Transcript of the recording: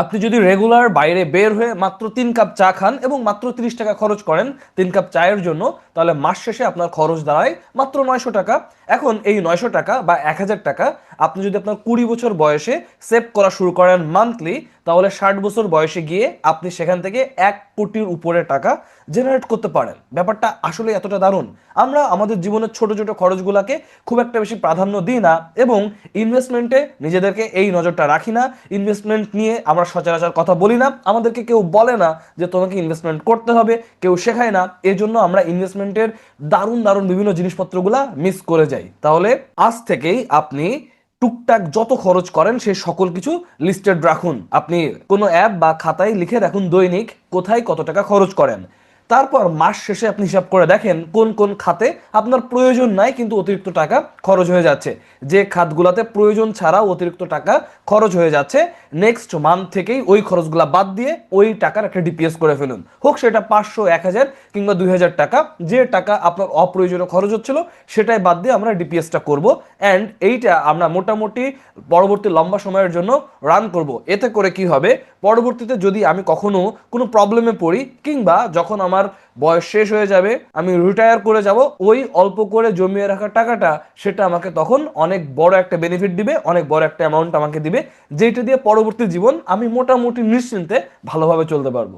আপনি যদি রেগুলার বাইরে বের হয়ে মাত্র 3 কাপ চা খান এবং মাত্র 30 টাকা খরচ করেন 3 কাপ চায়ের জন্য, তাহলে মাস শেষে আপনার খরচ দাঁড়ায় মাত্র 900 টাকা। এখন এই 900 টাকা বা 1000 টাকা আপনি যদি আপনার 20 বছর বয়সে সেভ করা শুরু করেন মান্থলি, তাহলে 60 বছর বয়সে গিয়ে আপনি সেখান থেকে 1 কোটির উপরে টাকা জেনারেট করতে পারেন। ব্যাপারটা আসলে এতটা দারুণ। আমরা আমাদের জীবনের ছোট ছোট খরচগুলোকে খুব একটা বেশি প্রাধান্য দিই না এবং ইনভেস্টমেন্টে নিজেদেরকে এই নজরটা রাখি না। ইনভেস্টমেন্ট নিয়ে আমরা সচরাচর কথা বলি না, আমাদেরকে কেউ বলে না যে তোমাকে ইনভেস্টমেন্ট করতে হবে, কেউ শেখায় না। এই জন্য আমরা ইনভেস্টমেন্টের দারুণ দারুণ বিভিন্ন জিনিসপত্রগুলা মিস করে যাই। তাহলে আজ থেকেই আপনি টুকটাক যত খরচ করেন সেই সকল কিছু লিস্টেড রাখুন। আপনি কোনো অ্যাপ বা খাতায় লিখে রাখুন দৈনিক কোথায় কত টাকা খরচ করেন। তারপর মাস শেষে আপনি হিসাব করে দেখেন কোন কোন খাতে আপনার প্রয়োজন নাই কিন্তু অতিরিক্ত টাকা খরচ হয়ে যাচ্ছে। যে খাতগুলোতে প্রয়োজন ছাড়াও অতিরিক্ত টাকা খরচ হয়ে যাচ্ছে, নেক্সট মান্থ থেকেই ওই খরচগুলা বাদ দিয়ে ওই টাকার একটা ডিপিএস করে ফেলুন। হোক সেটা 500, 1000 কিংবা 2000 টাকা, যে টাকা আপনার অপ্রয়োজনীয় খরচ হচ্ছিল সেটাই বাদ দিয়ে আমরা ডিপিএসটা করব। অ্যান্ড এইটা আমরা মোটামুটি পরবর্তী লম্বা সময়ের জন্য রান করব। এতে করে কি হবে, পরবর্তীতে যদি আমি কখনো কোনো প্রবলেমে পড়ি কিংবা যখন আমার বয়স শেষ হয়ে যাবে, আমি রিটায়ার করে যাব, ওই অল্প করে জমিয়ে রাখা টাকাটা সেটা আমাকে তখন অনেক বড় একটা বেনিফিট দিবে, অনেক বড় একটা অ্যামাউন্ট আমাকে দিবে, যেটা দিয়ে পরবর্তী জীবন আমি মোটামুটি নিশ্চিন্তে ভালোভাবে চলতে পারবো।